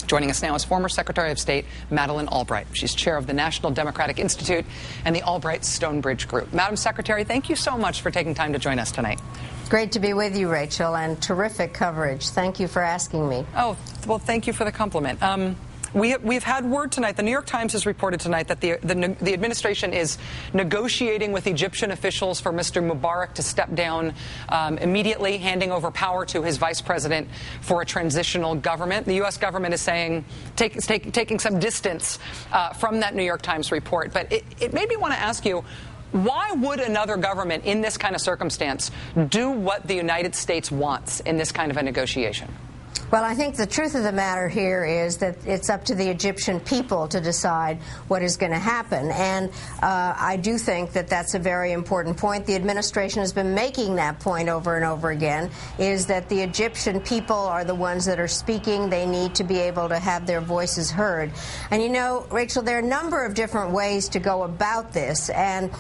Joining us now is former Secretary of State Madeleine Albright. She's chair of the National Democratic Institute and the Albright Stonebridge Group. Madam Secretary, thank you so much for taking time to join us tonight. Great to be with you, Rachel, and terrific coverage. Thank you for asking me. Oh, well, thank you for the compliment. We've had word tonight, the New York Times has reported tonight that the administration is negotiating with Egyptian officials for Mr. Mubarak to step down immediately, handing over power to his vice president for a transitional government. The U.S. government is saying, taking some distance from that New York Times report. But it made me want to ask you, why would another government in this kind of circumstance do what the United States wants in this kind of a negotiation? Well, I think the truth of the matter here is that it's up to the Egyptian people to decide what is going to happen. And I do think that that's a very important point. The administration has been making that point over and over again, is that the Egyptian people are the ones that are speaking. They need to be able to have their voices heard. And, you know, Rachel, there are a number of different ways to go about this. And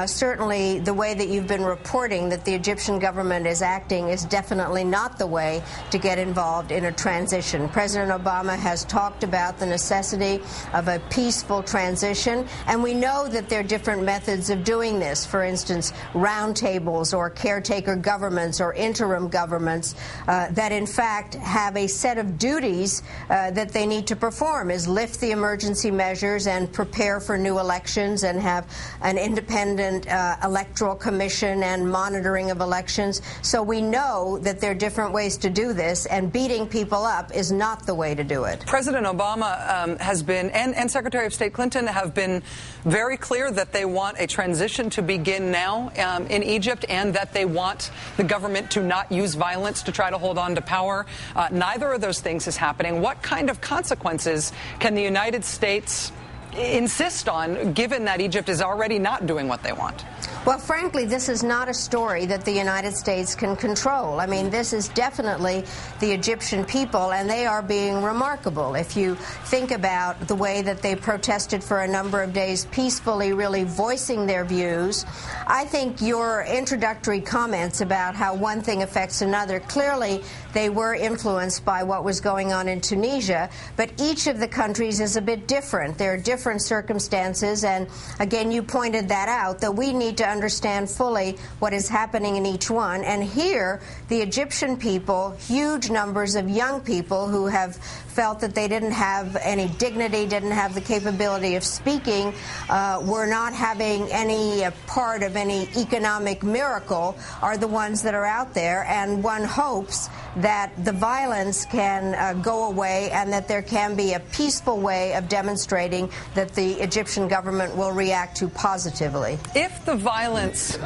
certainly the way that you've been reporting that the Egyptian government is acting is definitely not the way to get involved in a transition. President Obama has talked about the necessity of a peaceful transition, and we know that there are different methods of doing this. For instance, roundtables or caretaker governments or interim governments that in fact have a set of duties that they need to perform, is lift the emergency measures and prepare for new elections and have an independent electoral commission and monitoring of elections. So we know that there are different ways to do this, and beating people up is not the way to do it. President Obama has been, and Secretary of State Clinton have been very clear that they want a transition to begin now in Egypt, and that they want the government to not use violence to try to hold on to power. Neither of those things is happening. What kind of consequences can the United States insist on, given that Egypt is already not doing what they want? Well, frankly, this is not a story that the United States can control. I mean, this is definitely the Egyptian people, and they are being remarkable. If you think about the way that they protested for a number of days peacefully, really voicing their views, I think your introductory comments about how one thing affects another, clearly they were influenced by what was going on in Tunisia, but each of the countries is a bit different. There are different circumstances, and again, you pointed that out, that we need to understand fully what is happening in each one. And here, the Egyptian people, huge numbers of young people who have felt that they didn't have any dignity, didn't have the capability of speaking, were not having any part of any economic miracle, are the ones that are out there. And one hopes that the violence can go away and that there can be a peaceful way of demonstrating that the Egyptian government will react to positively. If the violence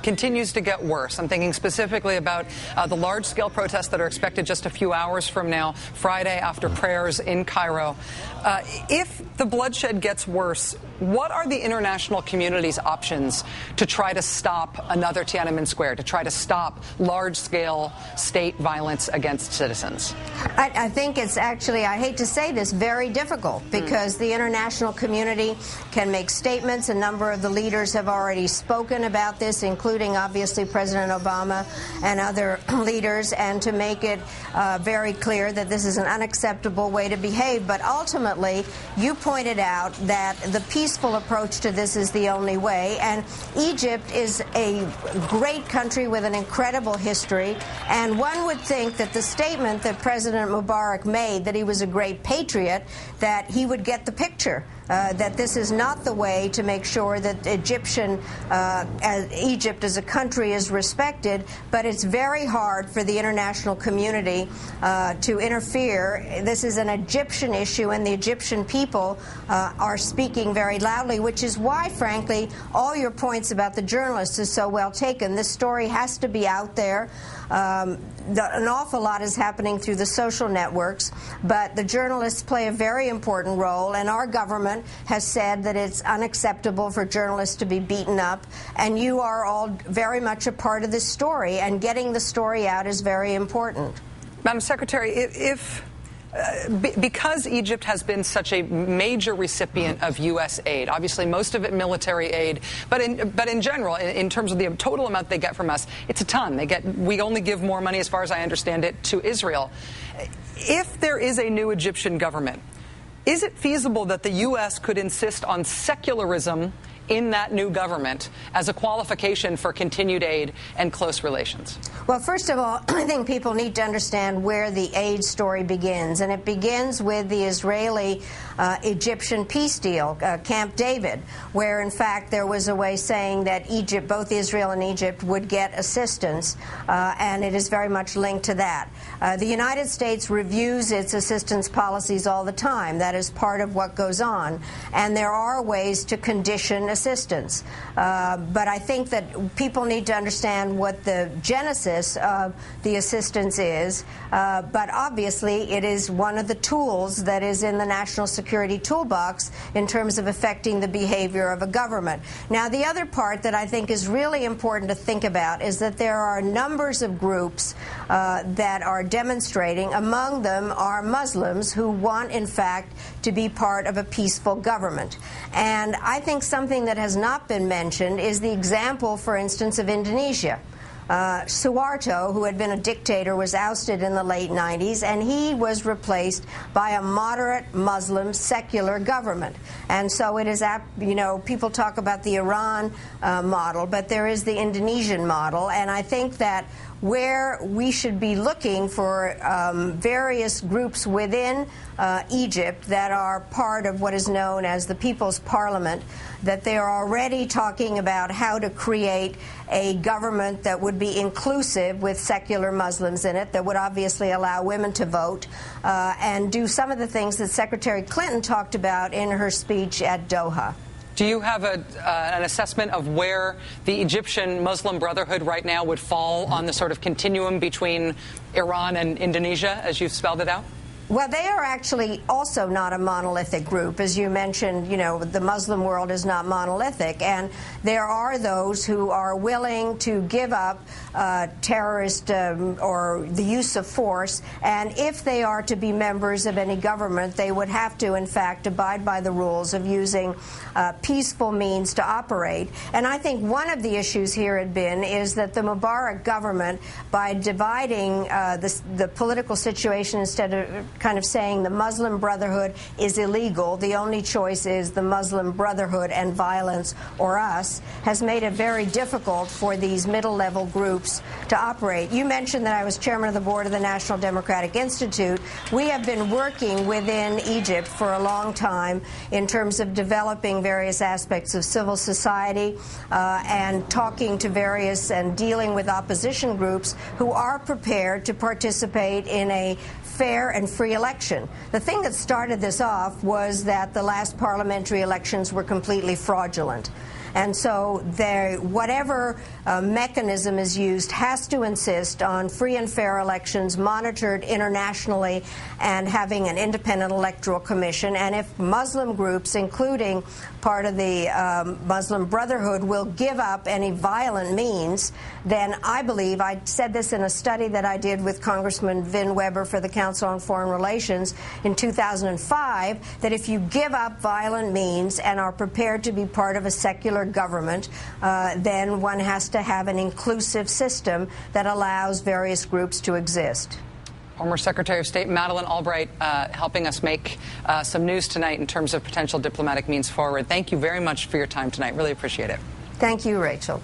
continues to get worse, I'm thinking specifically about the large-scale protests that are expected just a few hours from now, Friday after prayers in Cairo. If the bloodshed gets worse, what are the international community's options to try to stop another Tiananmen Square, to try to stop large-scale state violence against citizens? I think it's actually, I hate to say this, very difficult, because the international community can make statements. A number of the leaders have already spoken about this, including obviously President Obama and other leaders, and to make it very clear that this is an unacceptable way to behave. But ultimately, you pointed out that the peaceful approach to this is the only way, and Egypt is a great country with an incredible history, and one would think that the statement that President Mubarak made, that he was a great patriot, that he would get the picture. That this is not the way to make sure that Egypt as a country is respected, but it's very hard for the international community to interfere. This is an Egyptian issue, and the Egyptian people are speaking very loudly, which is why, frankly, all your points about the journalists is so well taken. This story has to be out there. An awful lot is happening through the social networks, but the journalists play a very important role, and our government has said that it's unacceptable for journalists to be beaten up, and you are all very much a part of this story, and getting the story out is very important. Madam Secretary, because Egypt has been such a major recipient of U.S. aid, obviously most of it military aid, but in general, in terms of the total amount they get from us, it's a ton. We only give more money, as far as I understand it, to Israel. if there is a new Egyptian government, is it feasible that the U.S. could insist on secularism in that new government as a qualification for continued aid and close relations? Well, first of all, I think people need to understand where the aid story begins, and it begins with the Israeli-Egyptian peace deal, Camp David, where, in fact, there was a way saying that Egypt, both Israel and Egypt, would get assistance, and it is very much linked to that. The United States reviews its assistance policies all the time. That is part of what goes on, and there are ways to condition assistance. But I think that people need to understand what the genesis of the assistance is. But obviously, it is one of the tools that is in the national security toolbox in terms of affecting the behavior of a government. Now, the other part that I think is really important to think about is that there are numbers of groups that are demonstrating. Among them are Muslims who want, in fact, to be part of a peaceful government. And I think something that has not been mentioned is the example, for instance, of Indonesia. Suharto, who had been a dictator, was ousted in the late 90s, and he was replaced by a moderate Muslim secular government. And so it is, people talk about the Iran model, but there is the Indonesian model, and I think that where we should be looking for various groups within Egypt that are part of what is known as the People's Parliament, that they are already talking about how to create a government that would be inclusive with secular Muslims in it, that would obviously allow women to vote, and do some of the things that Secretary Clinton talked about in her speech at Doha. Do you have an assessment of where the Egyptian Muslim Brotherhood right now would fall on the sort of continuum between Iran and Indonesia, as you've spelled it out? Well, they are actually also not a monolithic group. As you mentioned, the Muslim world is not monolithic, and there are those who are willing to give up terrorist or the use of force, and if they are to be members of any government, they would have to, in fact, abide by the rules of using peaceful means to operate. And I think one of the issues here had been is that the Mubarak government, by dividing the political situation, instead of kind of saying the Muslim Brotherhood is illegal, the only choice is the Muslim Brotherhood and violence or us, has made it very difficult for these middle-level groups to operate. You mentioned that I was chairman of the board of the National Democratic Institute. We have been working within Egypt for a long time in terms of developing various aspects of civil society and talking to various and dealing with opposition groups who are prepared to participate in a fair and free election. The thing that started this off was that the last parliamentary elections were completely fraudulent. And so whatever mechanism is used has to insist on free and fair elections monitored internationally and having an independent electoral commission. And if Muslim groups, including part of the Muslim Brotherhood, will give up any violent means, then I believe, I said this in a study that I did with Congressman Vin Weber for the Council on Foreign Relations in 2005, that if you give up violent means and are prepared to be part of a secular government, then one has to have an inclusive system that allows various groups to exist. Former Secretary of State Madeleine Albright helping us make some news tonight in terms of potential diplomatic means forward. Thank you very much for your time tonight. Really appreciate it. Thank you, Rachel.